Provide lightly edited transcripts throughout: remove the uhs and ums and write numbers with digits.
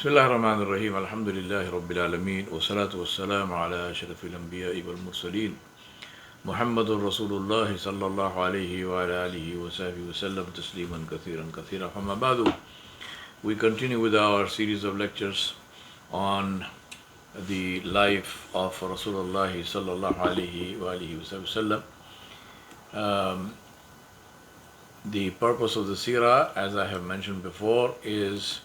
Bismillahirrahmanirrahim. Alhamdulillahi Rabbil Alameen. Wassalatu wassalamu ala ashrafil Anbiya wal Mursaleen. Muhammadur Rasulullah Sallallahu, alaihi, wa sahbihi wa sallam tasliman kathiran kathira. Amma ba'du. We continue with our series of lectures on the life of Rasulullah Sallallahu, alaihi wa sallam. The purpose of the Seerah, as I have mentioned before, is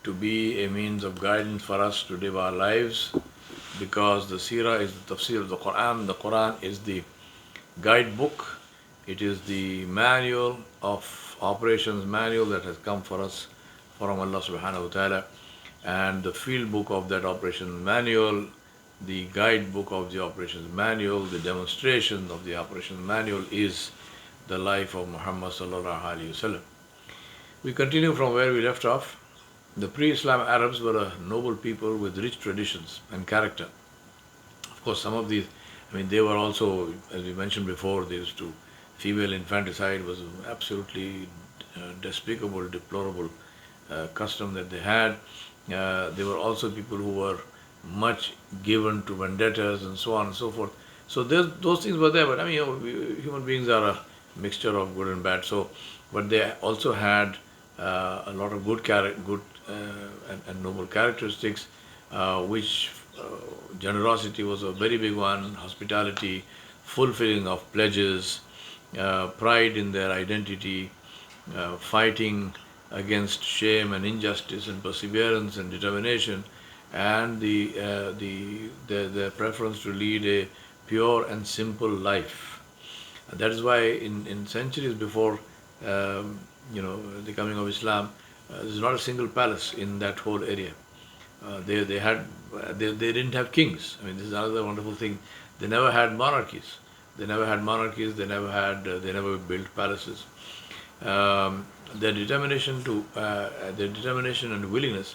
to be a means of guidance for us to live our lives, because the Seerah is the tafsir of the Quran. The Quran is the guidebook. It is the manual of operations manual that has come for us from Allah subhanahu wa ta'ala, and the field book of that operations manual, the guidebook of the operations manual, the demonstration of the operations manual is the life of Muhammad Sallallahu, alaihi. We continue from where we left off. The pre-Islam Arabs were a noble people with rich traditions and character. Of course, some of these, they were also, as we mentioned before, female infanticide was absolutely despicable, deplorable custom that they had. There were also people who were much given to vendettas and so on and so forth. So those things were there, but human beings are a mixture of good and bad. But they also had a lot of good and noble characteristics, which generosity was a very big one, hospitality, fulfilling of pledges, pride in their identity, fighting against shame and injustice, and perseverance and determination, and the preference to lead a pure and simple life. And that is why in centuries before the coming of Islam, there's not a single palace in that whole area. They didn't have kings. This is another wonderful thing. They never had monarchies. They never built palaces. Their determination and willingness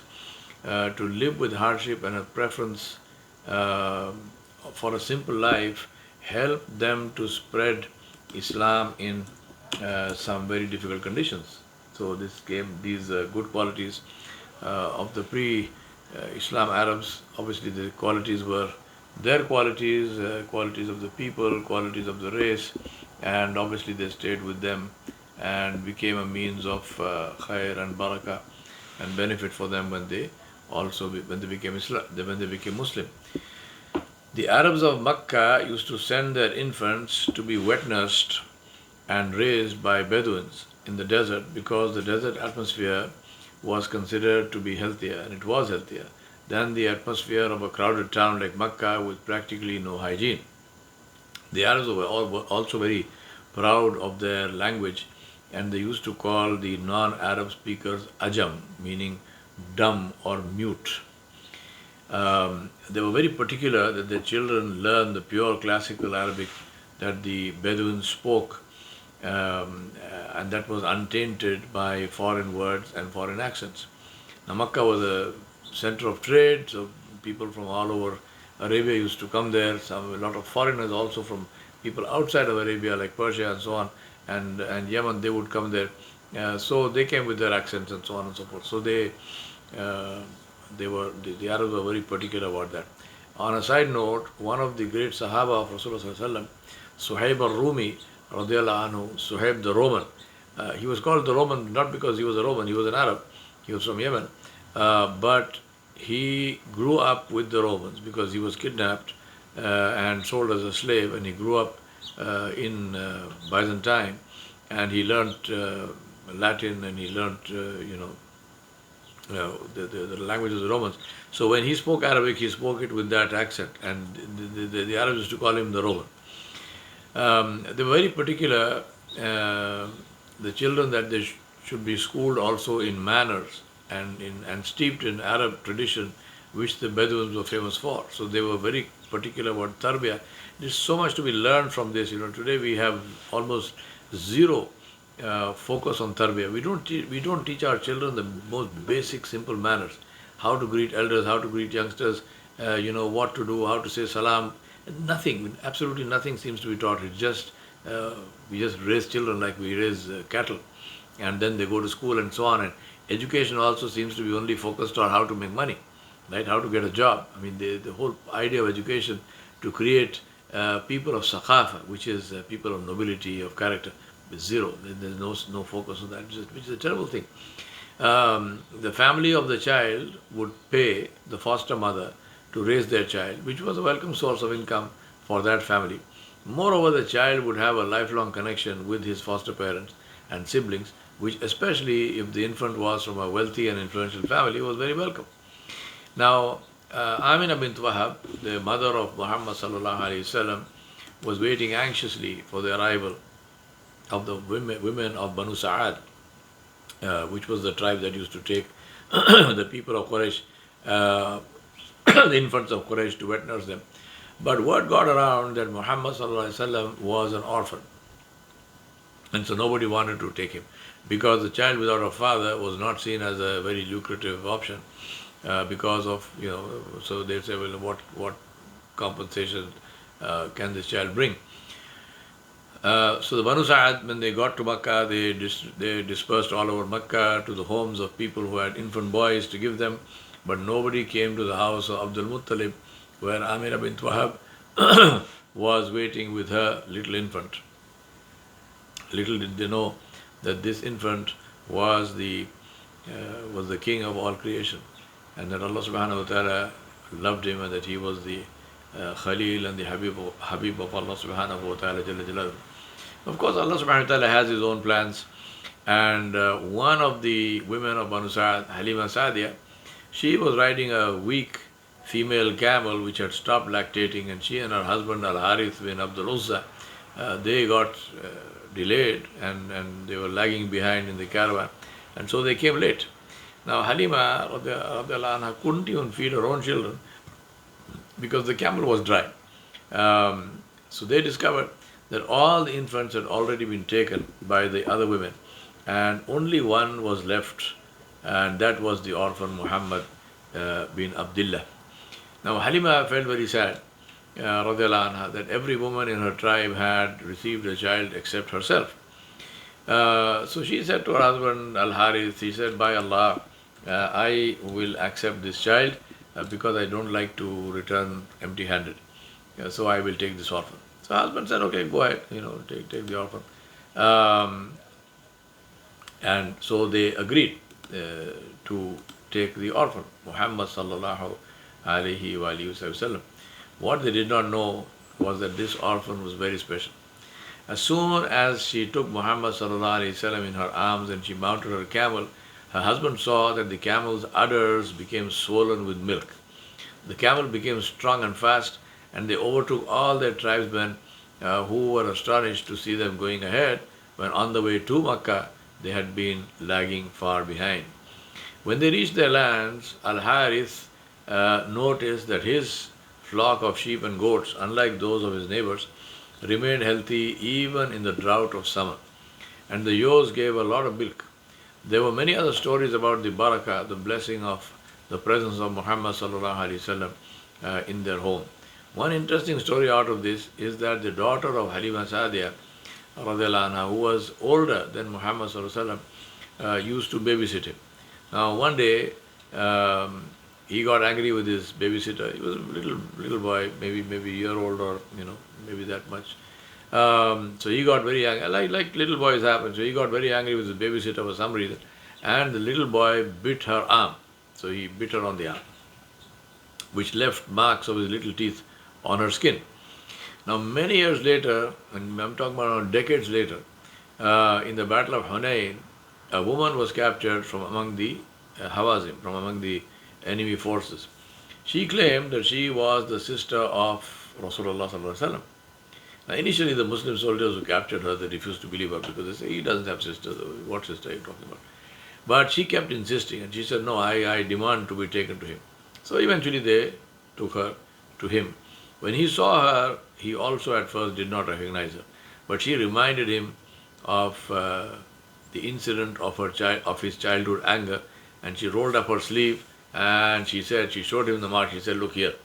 to live with hardship and a preference for a simple life helped them to spread Islam in some very difficult conditions. So these good qualities of the pre-Islam Arabs. Obviously, the qualities were their qualities, qualities of the people, qualities of the race, and obviously they stayed with them and became a means of khair and barakah and benefit for them when they became Muslim. The Arabs of Makkah used to send their infants to be wet nursed and raised by Bedouins in the desert, because the desert atmosphere was considered to be healthier, and it was healthier than the atmosphere of a crowded town like Makkah with practically no hygiene. The Arabs were also very proud of their language, and they used to call the non-Arab speakers Ajam, meaning dumb or mute. They were very particular that their children learn the pure classical Arabic that the Bedouins spoke, and that was untainted by foreign words and foreign accents. Now, Makkah was a center of trade, so people from all over Arabia used to come there. A lot of foreigners also from people outside of Arabia, like Persia and so on, and Yemen, they would come there. So they came with their accents and so on and so forth. So the Arabs were very particular about that. On a side note, one of the great Sahaba of Rasulullah, Suhaib al-Rumi, radiallahu anhu, Suhaib the Roman. He was called the Roman not because he was a Roman, he was an Arab, he was from Yemen, but he grew up with the Romans because he was kidnapped and sold as a slave, and he grew up in Byzantine, and he learnt Latin, and he learnt the language of the Romans. So when he spoke Arabic, he spoke it with that accent, and the Arabs used to call him the Roman. They were very particular, the children, that they should be schooled also in manners and steeped in Arab tradition, which the Bedouins were famous for. So they were very particular about tarbiyah. There's so much to be learned from this. Today we have almost zero focus on tarbiyah. We don't teach our children the most basic, simple manners: how to greet elders, how to greet youngsters, what to do, how to say salam. Nothing, absolutely nothing seems to be taught. It's just we just raise children like we raise cattle, and then they go to school and so on. And education also seems to be only focused on how to make money, right? How to get a job. I mean, the whole idea of education to create people of sakhafa, which is people of nobility, of character, is zero. There's no focus on that, which is a terrible thing. The family of the child would pay the foster mother to raise their child, which was a welcome source of income for that family. Moreover, the child would have a lifelong connection with his foster parents and siblings, which, especially if the infant was from a wealthy and influential family, was very welcome. Now, Amina bint Wahab, the mother of Muhammad Sallallahu, alaihi, was waiting anxiously for the arrival of the women of Banu Sa'ad, which was the tribe that used to take the people of Quraysh, the infants of Quraysh, to wet nurse them. But word got around that Muhammad ﷺ was an orphan, and so nobody wanted to take him, because the child without a father was not seen as a very lucrative option, because of, so they say, well, what compensation can this child bring? So the Banu Sa'ad, when they got to Makkah, they dispersed all over Makkah to the homes of people who had infant boys to give them, but nobody came to the house of Abdul Muttalib, where Amina bint Wahab was waiting with her little infant. Little did they know that this infant was the king of all creation, and that Allah subhanahu wa ta'ala loved him, and that he was the Khalil and the Habib of Allah subhanahu wa ta'ala Jalla Jalaluhu. Of course, Allah subhanahu wa ta'ala has His own plans, and one of the women of Banu Sa'ad, Halima Sa'diya, she was riding a weak female camel which had stopped lactating, and she and her husband Al-Harith bin Abdul Uzza, they got delayed, and they were lagging behind in the caravan, and so they came late. Now Halima radiallahu anha couldn't even feed her own children because the camel was dry. So they discovered that all the infants had already been taken by the other women, and only one was left, and that was the orphan Muhammad bin Abdullah. Now Halima felt very sad, radiallahu anha, that every woman in her tribe had received a child except herself. So she said to her husband Al-Harith, she said, by Allah, I will accept this child because I don't like to return empty-handed. So I will take this orphan. So her husband said, okay, go ahead, take the orphan. And so they agreed to take the orphan, Muhammad Sallallahu, alaihi. What they did not know was that this orphan was very special. As soon as she took Muhammad Sallallahu, alaihi, in her arms and she mounted her camel, her husband saw that the camel's udders became swollen with milk. The camel became strong and fast, and they overtook all their tribesmen who were astonished to see them going ahead, when on the way to Makkah they had been lagging far behind. When they reached their lands, Al-Harith noticed that his flock of sheep and goats, unlike those of his neighbors, remained healthy even in the drought of summer, and the ewes gave a lot of milk. There were many other stories about the barakah, the blessing of the presence of Muhammad Sallallahu Alaihi Wasallam in their home. One interesting story out of this is that the daughter of Halima Sa'diya, radiallahu anha, who was older than Muhammad Sallallahu Alaihi Wasallam, used to babysit him. Now one day he got angry with his babysitter. He was a little boy, maybe a year old, or maybe that much. So he got very angry, like little boys happen. So he got very angry with his babysitter for some reason, and the little boy bit her arm. So he bit her on the arm, which left marks of his little teeth on her skin. Now many years later, and I'm talking about decades later, in the Battle of Hunayn, a woman was captured from among the Hawazim, from among the enemy forces. She claimed that she was the sister of Rasulullah Sallallahu. Now initially the Muslim soldiers who captured her, they refused to believe her, because they say, he doesn't have sisters. What sister are you talking about? But she kept insisting, and she said, no, I demand to be taken to him. So eventually they took her to him. When he saw her, he also at first did not recognize her, but she reminded him of the incident of his childhood anger, and she rolled up her sleeve, and she showed him the mark. She said, look here,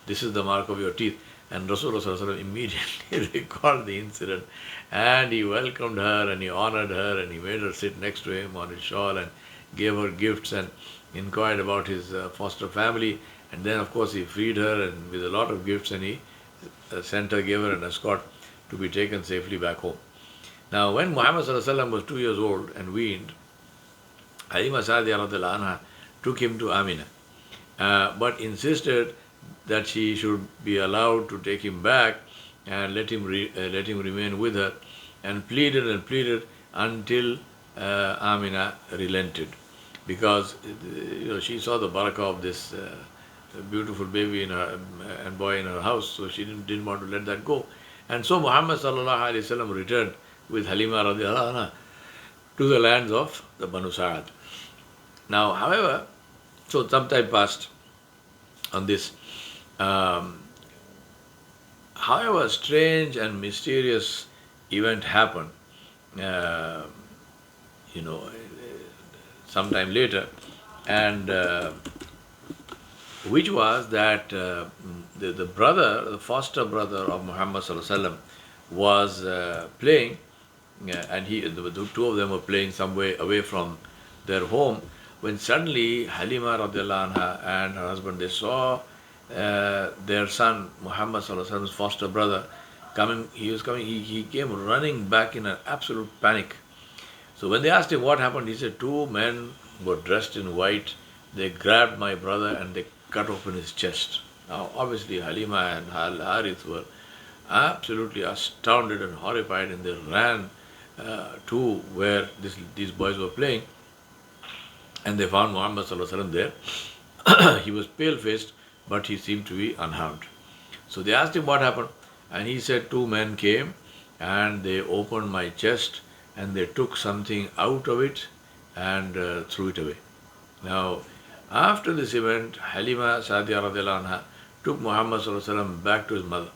this is the mark of your teeth. And Rasulullah immediately recalled the incident, and he welcomed her, and he honored her, and he made her sit next to him on his shawl, and gave her gifts and inquired about his foster family. And then, of course, he freed her and with a lot of gifts, and he sent her, gave her an escort to be taken safely back home. Now, when Muhammad was 2 years old and weaned, Halima Sa'diya radiallahu anha took him to Amina, but insisted that she should be allowed to take him back and let him remain with her, and pleaded until Amina relented, because she saw the barakah of this beautiful baby in her and boy in her house, so she didn't want to let that go. And so Muhammad ﷺ returned with Halima radiallahu anha to the lands of the Banu Sa'ad. Now, however, so some time passed on this. However, strange and mysterious event happened, sometime later, and which was that the foster brother of Muhammad ﷺ was playing, and the two of them were playing some way away from their home, when suddenly Halima radiallahu anha and her husband, they saw their son Muhammad ﷺ's foster brother coming. He came running back in an absolute panic. So when they asked him what happened, he said, two men were dressed in white. They grabbed my brother and they cut open his chest. Now, obviously, Halima and Harith were absolutely astounded and horrified, and they ran to where these boys were playing, and they found Muhammad ﷺ there. He was pale-faced, but he seemed to be unharmed. So they asked him what happened, and he said, two men came and they opened my chest and they took something out of it and threw it away. Now, after this event, Halima Sa'diya radiallahu anha took Muhammad ﷺ back to his mother,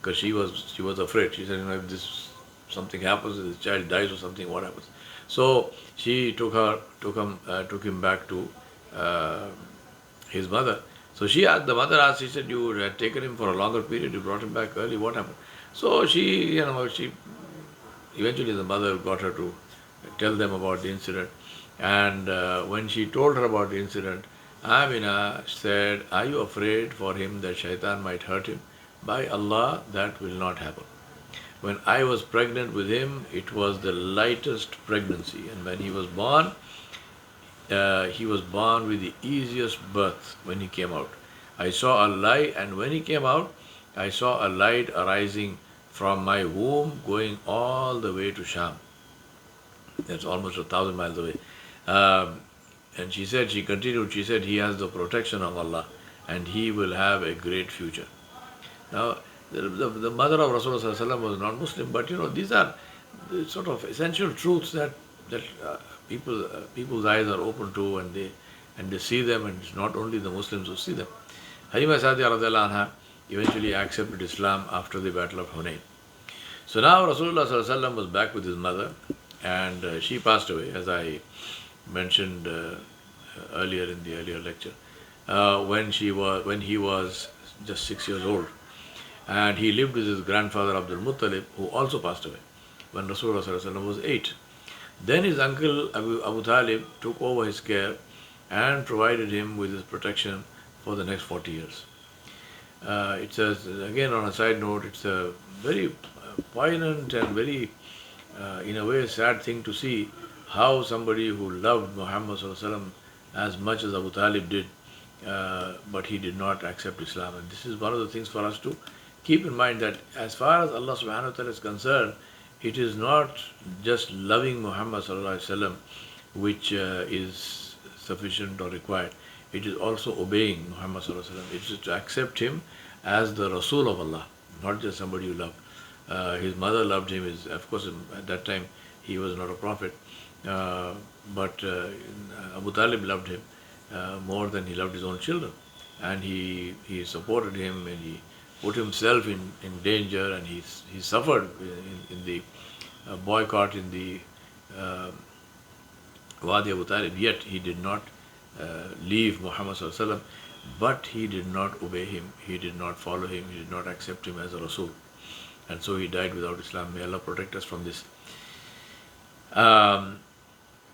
because she was afraid. She said, if something happens, if this child dies or something, what happens? So she took him back to his mother. So the mother asked, she said, you had taken him for a longer period, you brought him back early, what happened? So she eventually the mother got her to tell them about the incident. And when she told her about the incident, Amina said, are you afraid for him that shaitan might hurt him? By Allah, that will not happen. When I was pregnant with him, it was the lightest pregnancy. And when he was born with the easiest birth when he came out. I saw a light, and when he came out, I saw a light arising from my womb going all the way to Sham. That's almost 1,000 miles away. And she continued, she said, he has the protection of Allah and he will have a great future. Now, the mother of Rasulullah ﷺ was not Muslim, but these are the sort of essential truths that people's eyes are open to, and they see them, and it's not only the Muslims who see them. Halima Sa'diya radiallahu anha eventually accepted Islam after the Battle of Hunayn. So now Rasulullah ﷺ was back with his mother, and she passed away, as I mentioned earlier in the earlier lecture, when he was just 6 years old, and he lived with his grandfather Abdul Muttalib, who also passed away when Rasulullah ﷺ was 8. Then his uncle Abu Talib took over his care and provided him with his protection for the next 40 years. It says, again on a side note, it's a very poignant and very, in a way, sad thing to see how somebody who loved Muhammad ﷺ as much as Abu Talib did, but he did not accept Islam. And this is one of the things for us to keep in mind, that as far as Allah subhanahu wa ta'ala is concerned, it is not just loving Muhammad ﷺ which is sufficient or required. It is also obeying Muhammad ﷺ. It is to accept him as the Rasul of Allah, not just somebody you love. His mother loved him. Of course, at that time he was not a prophet, but Abu Talib loved him more than he loved his own children, and he supported him, and he put himself in danger, and he suffered in the boycott in the Wadi Abu Talib. Yet he did not leave Muhammad ﷺ, but he did not obey him, he did not follow him, he did not accept him as a Rasul, and so he died without Islam. May Allah protect us from this.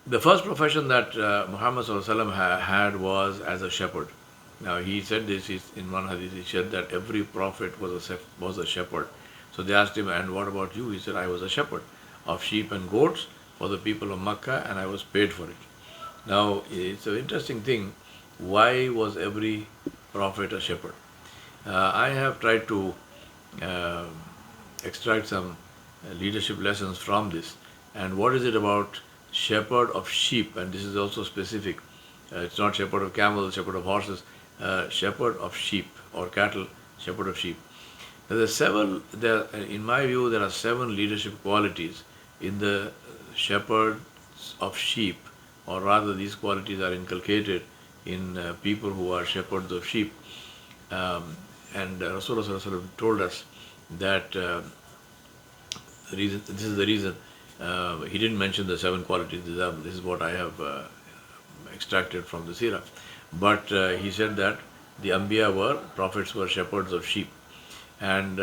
The first profession that Muhammad had was as a shepherd. Now he said this is in one hadith. He said that every prophet was a shepherd. So they asked him, "And what about you?" He said, "I was a shepherd of sheep and goats for the people of Makkah, and I was paid for it." Now it's an interesting thing. Why was every prophet a shepherd? I have tried to uh, extract some leadership lessons from this. And what is it about shepherd of sheep? And this is also specific. It's not shepherd of camels, shepherd of horses, shepherd of sheep or cattle, shepherd of sheep. Now, in my view, there are 7 leadership qualities in the shepherds of sheep, or rather, these qualities are inculcated in people who are shepherds of sheep. And Rasulullah told us that this is the reason he didn't mention the 7 qualities. This is what I have extracted from the Seerah. But he said that the Anbiya prophets were shepherds of sheep. And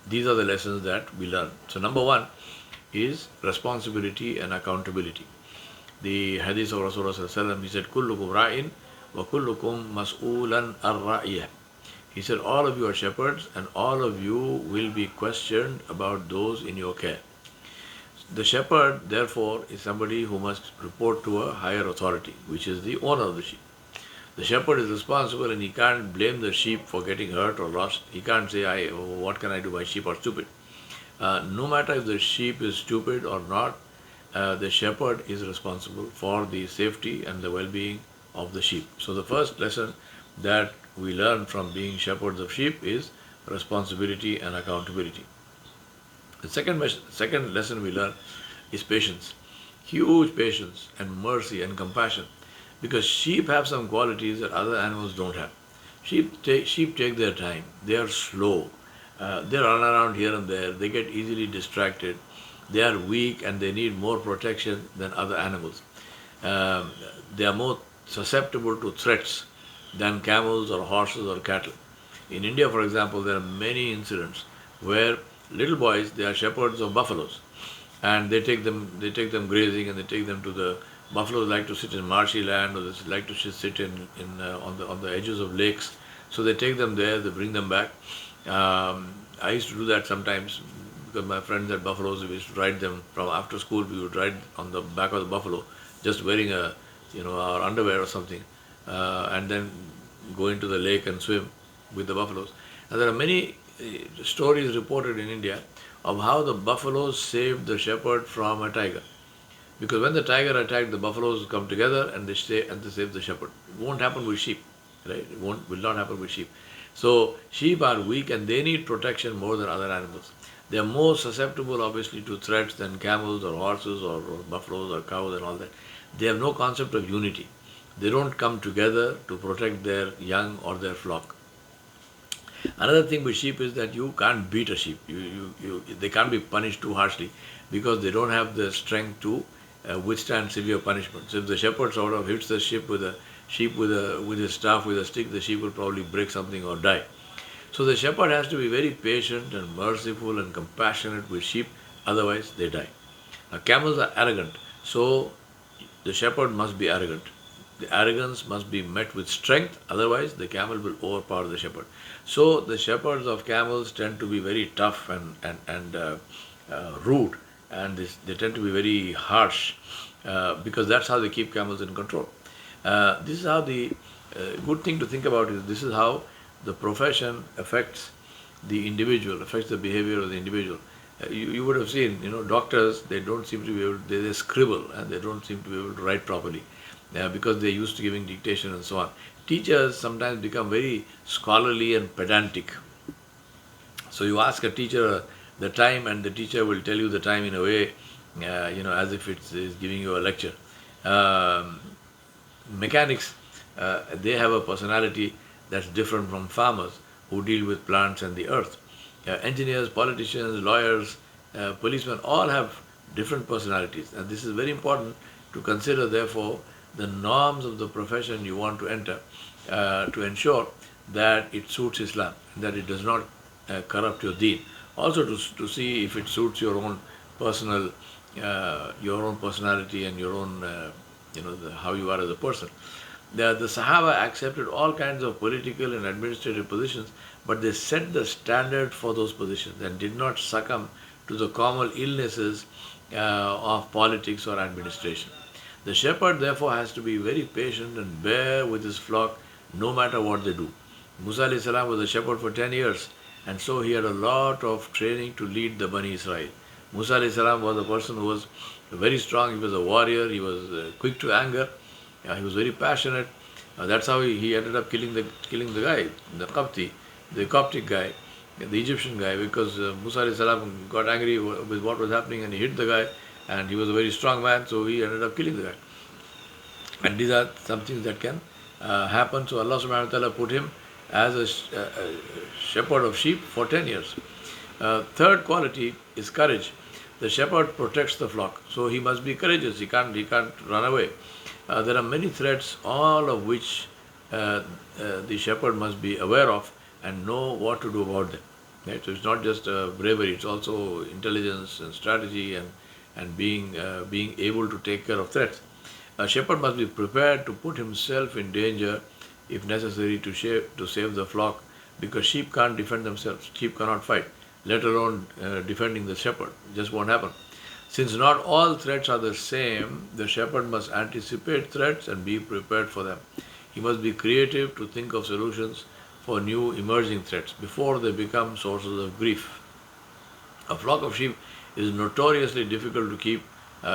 these are the lessons that we learn. So number 1 is responsibility and accountability. The hadith of Rasulullah, he said, "Kullukum ra'in wa kullukum mas'ulan ar-ra'iyah." He said, all of you are shepherds and all of you will be questioned about those in your care. The shepherd, therefore, is somebody who must report to a higher authority, which is the owner of the sheep. The shepherd is responsible and he can't blame the sheep for getting hurt or lost. He can't say, what can I do, my sheep are stupid. No matter if the sheep is stupid or not, the shepherd is responsible for the safety and the well-being of the sheep. So the first lesson that we learn from being shepherds of sheep is responsibility and accountability. The second lesson we learn is patience. Huge patience and mercy and compassion. Because sheep have some qualities that other animals don't have. Sheep take their time. They are slow. They run around here and there. They get easily distracted. They are weak and they need more protection than other animals. They are more susceptible to threats than camels or horses or cattle. In India, for example, there are many incidents where little boys, they are shepherds of buffaloes, and they take them grazing, and they take them to the buffaloes like to sit in marshy land, or they like to sit on the edges of lakes. So they take them there, they bring them back. I used to do that sometimes because my friends had buffaloes. We used to ride them from after school. We would ride on the back of the buffalo, just wearing our underwear or something, and then go into the lake and swim with the buffaloes. And there are many stories reported in India of how the buffaloes saved the shepherd from a tiger. Because when the tiger attacked, the buffaloes come together and they save the shepherd. It won't happen with sheep, right? Will not happen with sheep. So sheep are weak and they need protection more than other animals. They are more susceptible, obviously, to threats than camels or horses or buffaloes or cows and all that. They have no concept of unity. They don't come together to protect their young or their flock. Another thing with sheep is that you can't beat a sheep. They can't be punished too harshly because they don't have the strength to withstand severe punishment. So if the shepherd sort of hits the sheep with his staff, with a stick, the sheep will probably break something or die. So the shepherd has to be very patient and merciful and compassionate with sheep, otherwise they die. Now camels are arrogant, so the shepherd must be arrogant. The arrogance must be met with strength, otherwise the camel will overpower the shepherd. So the shepherds of camels tend to be very tough and rude, and they tend to be very harsh because that's how they keep camels in control. This is how the good thing to think about is this is how the profession affects the individual, affects the behavior of the individual. You would have seen, doctors, they don't seem to be able, they scribble and they don't seem to be able to write properly because they're used to giving dictation and so on. Teachers sometimes become very scholarly and pedantic. So you ask a teacher the time and the teacher will tell you the time in a way, as if it's giving you a lecture. Mechanics, they have a personality that's different from farmers who deal with plants and the earth. Engineers, politicians, lawyers, policemen all have different personalities, and this is very important to consider, therefore, the norms of the profession you want to enter to ensure that it suits Islam, that it does not corrupt your deen. Also to see if it suits your own personality and your own how you are as a person. The Sahaba accepted all kinds of political and administrative positions, but they set the standard for those positions and did not succumb to the common illnesses of politics or administration. The shepherd therefore has to be very patient and bear with his flock no matter what they do. Musa was a shepherd for 10 years, and so he had a lot of training to lead the Bani Israel. Musa was a person who was very strong, he was a warrior, he was quick to anger, he was very passionate. That's how he ended up killing the guy, the Coptic guy, the Egyptian guy, because Musa got angry with what was happening and he hit the guy, and he was a very strong man, so he ended up killing the guy. And these are some things that can happen. So Allah subhanahu wa ta'ala put him as a shepherd of sheep for 10 years. Third quality is courage. The shepherd protects the flock, so he must be courageous. He can't run away. There are many threats, all of which the shepherd must be aware of and know what to do about them. Right? So it's not just bravery; it's also intelligence and strategy and being able to take care of threats. A shepherd must be prepared to put himself in danger if necessary to save the flock, because sheep can't defend themselves. Sheep cannot fight, let alone defending the shepherd. It just won't happen. Since not all threats are the same, the shepherd must anticipate threats and be prepared for them. He must be creative to think of solutions for new emerging threats before they become sources of grief. A flock of sheep is notoriously difficult to keep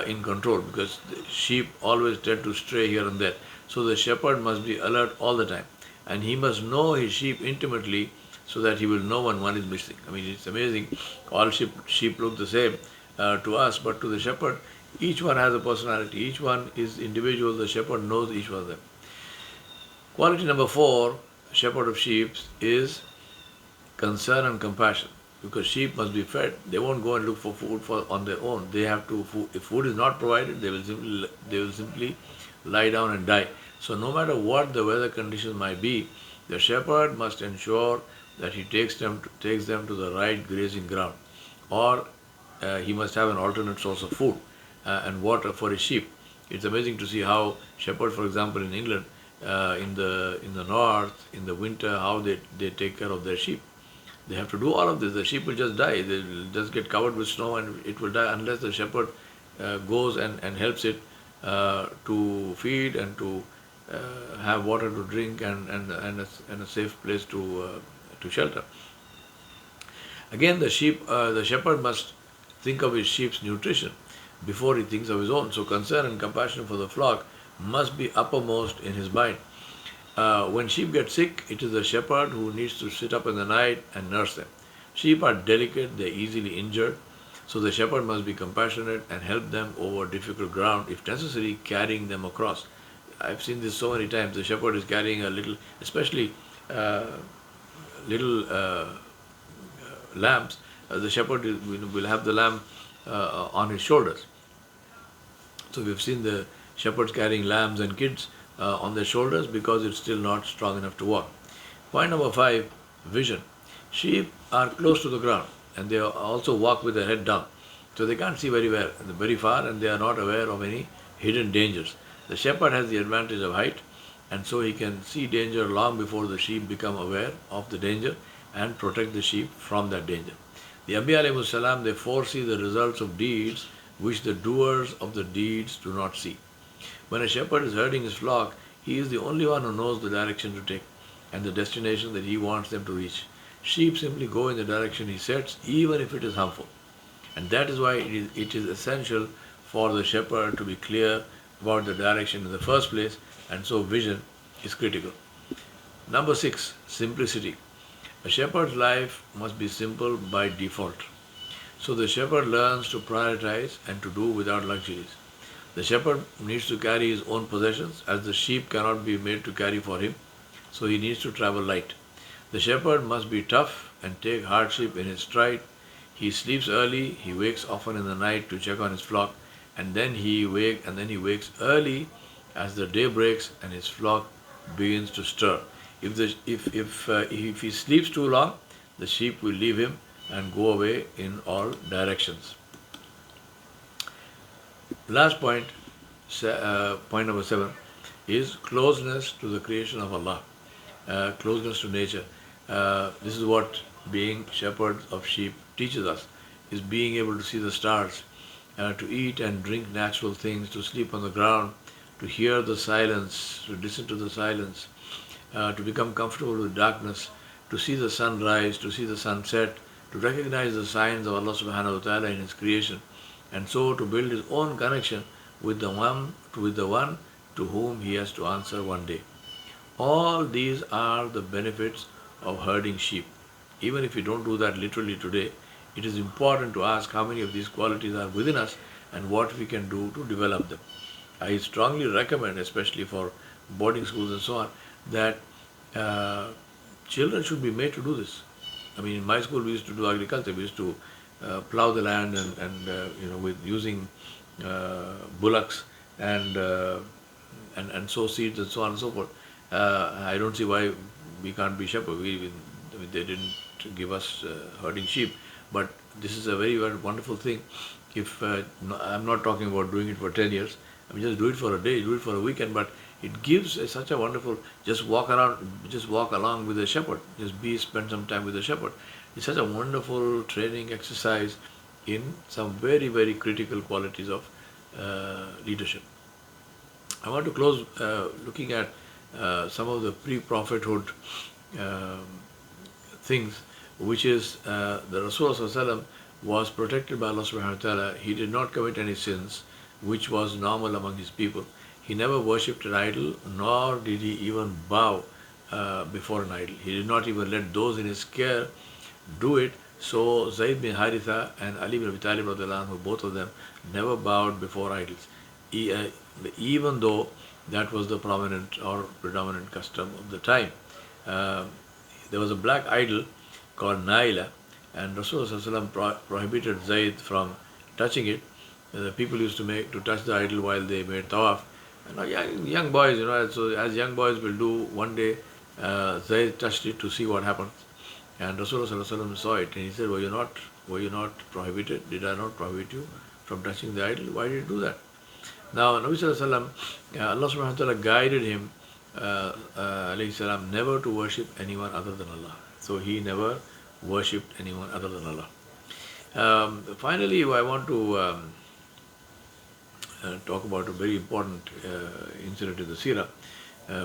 in control, because the sheep always tend to stray here and there. So the shepherd must be alert all the time, and he must know his sheep intimately so that he will know when one is missing. I mean, it's amazing. All sheep look the same to us, but to the shepherd, each one has a personality. Each one is individual. The shepherd knows each one of them. Quality number 4, shepherd of sheep, is concern and compassion. Because sheep must be fed, they won't go and look for food on their own. They have to. If food is not provided, they will simply lie down and die. So no matter what the weather conditions might be, the shepherd must ensure that he takes them to the right grazing ground, or he must have an alternate source of food and water for his sheep. It's amazing to see how shepherds, for example, in England, in the north, in the winter, how they take care of their sheep. They have to do all of this. The sheep will just die. They will just get covered with snow and it will die unless the shepherd goes and helps it to feed and to have water to drink and a safe place to shelter. Again, the shepherd must think of his sheep's nutrition before he thinks of his own. So concern and compassion for the flock must be uppermost in his mind. When sheep get sick, it is the shepherd who needs to sit up in the night and nurse them. Sheep are delicate, they are easily injured, so the shepherd must be compassionate and help them over difficult ground, if necessary, carrying them across. I've seen this so many times. The shepherd is carrying a little, especially little lambs. The shepherd will have the lamb on his shoulders. So we've seen the shepherds carrying lambs and kids on their shoulders because it's still not strong enough to walk. Point number 5, vision. Sheep are close to the ground and they also walk with their head down. So they can't see very far, and they are not aware of any hidden dangers. The shepherd has the advantage of height, and so he can see danger long before the sheep become aware of the danger and protect the sheep from that danger. The Anbiya ﷺ, they foresee the results of deeds which the doers of the deeds do not see. When a shepherd is herding his flock, he is the only one who knows the direction to take and the destination that he wants them to reach. Sheep simply go in the direction he sets, even if it is harmful. And that is why it is essential for the shepherd to be clear about the direction in the first place, and so vision is critical. Number 6, simplicity. A shepherd's life must be simple by default. So the shepherd learns to prioritize and to do without luxuries. The shepherd needs to carry his own possessions, as the sheep cannot be made to carry for him, so he needs to travel light. The shepherd must be tough and take hardship in his stride. He sleeps early, he wakes often in the night to check on his flock, and then he wakes early as the day breaks and his flock begins to stir. If he sleeps too long, the sheep will leave him and go away in all directions. Last point, point number 7 is closeness to the creation of Allah, closeness to nature. This is what being shepherds of sheep teaches us, is being able to see the stars, to eat and drink natural things, to sleep on the ground, to hear the silence, to listen to the silence, to become comfortable with darkness, to see the sun rise, to see the sun set, to recognize the signs of Allah subhanahu wa ta'ala in His creation, and so to build his own connection with the one to whom he has to answer one day. All these are the benefits of herding sheep. Even if we don't do that literally today, it is important to ask how many of these qualities are within us and what we can do to develop them. I strongly recommend, especially for boarding schools and so on, that children should be made to do this. I mean, in my school we used to do agriculture. We used to plow the land and with using bullocks and sow seeds and so on and so forth. I don't see why we can't be shepherds. They didn't give us herding sheep, but this is a very, very wonderful thing. If I'm not talking about doing it for 10 years, I mean, just do it for a day, do it for a weekend, but it gives such a wonderful, just walk along with a shepherd, spend some time with a shepherd. It's such a wonderful training exercise in some very, very critical qualities of leadership. I want to close looking at some of the pre-prophethood things, which is the Rasulullah was protected by Allah subhanahu wa ta'ala. He did not commit any sins, which was normal among his people. He never worshipped an idol, nor did he even bow before an idol. He did not even let those in his care do it. So Zayd bin Haritha and Ali bin Abi Talib, both of them, never bowed before idols, even though that was the prominent or predominant custom of the time. There was a black idol called Naila, and Rasulullah prohibited Zayd from touching it. The people used to touch the idol while they made tawaf. And young boys, so as young boys will do, one day Zayd touched it to see what happened. And Rasulullah saw it and he said, were you not prohibited? Did I not prohibit you from touching the idol? Why did you do that? Now, Nabi Sallallahu, Allah subhanahu wa ta'ala guided him, alayhi salam, never to worship anyone other than Allah. So he never worshipped anyone other than Allah. Finally, I want to talk about a very important incident in the Seerah,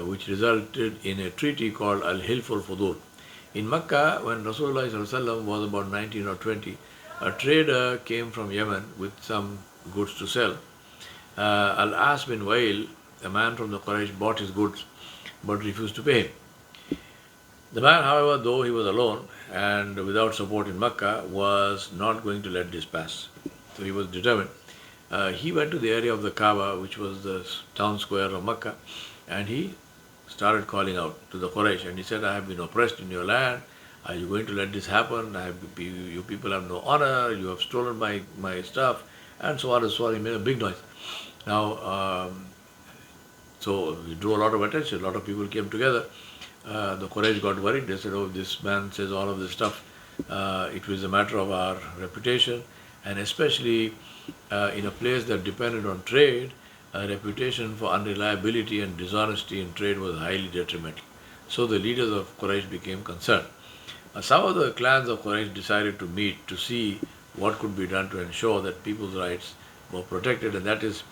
which resulted in a treaty called Hilful, Fudu. In Makkah, when Rasulullah was about 19 or 20, a trader came from Yemen with some goods to sell. Al-As bin Wail, a man from the Quraysh, bought his goods but refused to pay him. The man, however, though he was alone and without support in Makkah, was not going to let this pass. So he was determined. He went to the area of the Kaaba, which was the town square of Makkah, and he started calling out to the Quraysh, and he said, I have been oppressed in your land. Are you going to let this happen? You people have no honor. You have stolen my stuff, and so on and so on. He made a big noise. Now, so he drew a lot of attention. A lot of people came together. The Quraysh got worried. They said, oh, this man says all of this stuff. It was a matter of our reputation, and especially in a place that depended on trade, a reputation for unreliability and dishonesty in trade was highly detrimental. So the leaders of Quraysh became concerned. Some of the clans of Quraysh decided to meet to see what could be done to ensure that people's rights were protected, and that is,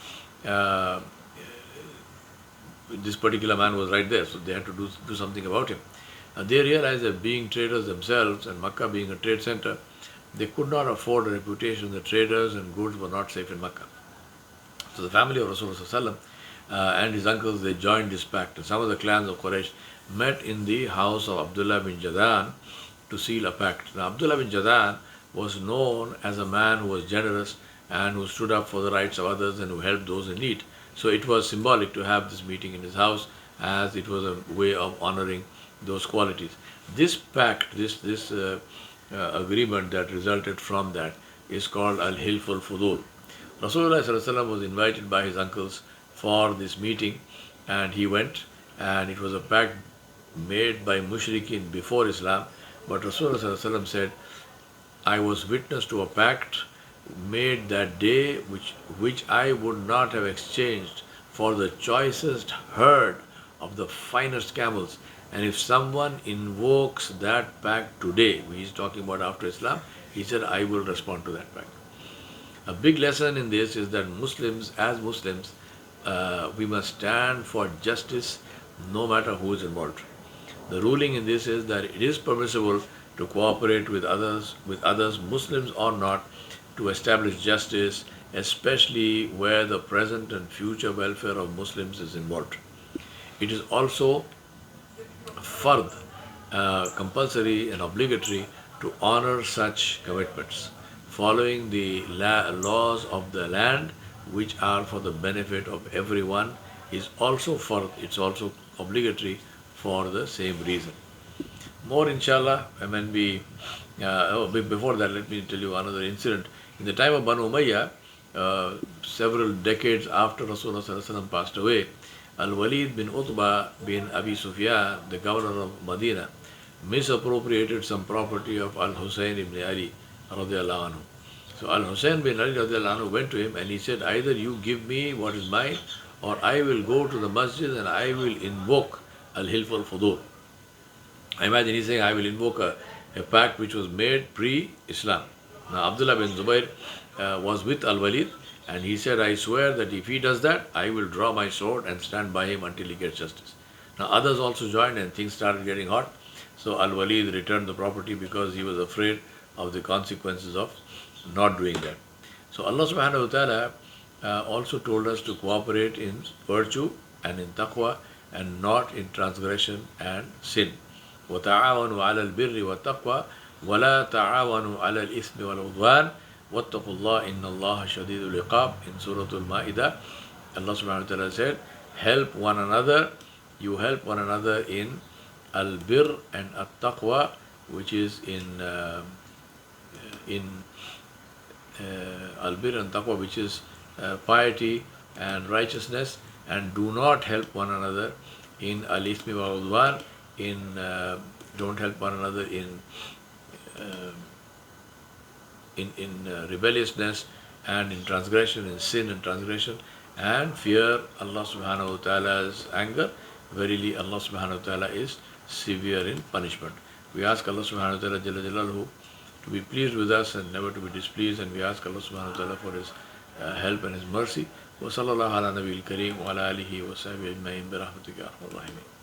this particular man was right there, so they had to do something about him. They realized that being traders themselves, and Makkah being a trade center, they could not afford a reputation that traders and goods were not safe in Makkah. So the family of Rasulullah and his uncles, they joined this pact. And some of the clans of Quraysh met in the house of Abdullah bin Jadan to seal a pact. Now, Abdullah bin Jadan was known as a man who was generous and who stood up for the rights of others and who helped those in need. So it was symbolic to have this meeting in his house, as it was a way of honoring those qualities. This pact, this agreement that resulted from that is called Hilful, Fudu. Rasulullah was invited by his uncles for this meeting, and he went, and it was a pact made by mushrikeen before Islam. But Rasulullah said, I was witness to a pact made that day which I would not have exchanged for the choicest herd of the finest camels. And if someone invokes that pact today, he is talking about after Islam, he said, I will respond to that pact. A big lesson in this is that Muslims, as Muslims, we must stand for justice no matter who is involved. The ruling in this is that it is permissible to cooperate with others, Muslims or not, to establish justice, especially where the present and future welfare of Muslims is involved. It is also fard, compulsory and obligatory to honor such commitments, following the laws of the land, which are for the benefit of everyone, is also fard, it's also obligatory for the same reason. More inshallah, before that, let me tell you another incident. In the time of Banu Umayyah, several decades after Rasulullah passed away, Al-Walid bin Utbah bin Abi Sufyan, the governor of Medina, misappropriated some property of Al-Husayn ibn Ali radiallahu anhu. So Al-Husayn bin Ali radiallahu anhu went to him and he said, either you give me what is mine, or I will go to the masjid and I will invoke Hilful Fudu. I imagine he's saying, I will invoke a pact which was made pre-Islam. Now Abdullah bin Zubayr was with Al-Walid, and he said, I swear that if he does that, I will draw my sword and stand by him until he gets justice. Now others also joined and things started getting hot. So Al-Walid returned the property because he was afraid of the consequences of not doing that. So Allah subhanahu wa ta'ala also told us to cooperate in virtue and in taqwa and not in transgression and sin. وَتَعَاوَنُوا عَلَى الْبِرِّ وَالتَّقْوَى وَلَا تَعَاوَنُوا عَلَى الْإِثْمِ وَالْعُدْوَانِ وَاتَّقُوا اللَّهَ إِنَّ اللَّهَ شَدِيدُ الْعِقَابِ. In Surah Al-Ma'idah, Allah subhanahu wa ta'ala said, help one another, you help one another in al-birr and at-taqwa, which is in al-birr and taqwa, which is piety and righteousness, and do not help one another in al-ithmi wal-udwan, don't help one another in rebelliousness and in transgression, in sin and transgression, and fear Allah subhanahu wa ta'ala's anger. Verily Allah subhanahu wa ta'ala is severe in punishment. We ask Allah subhanahu wa ta'ala Jalla Jalaluhu to be pleased with us and never to be displeased, and we ask Allah subhanahu wa ta'ala for His help and His mercy. Wa sallallahu ala nabiyil kareem wa ala alihi wa sahbihi ajma'in bi rahmatika ya arhamar rahimin.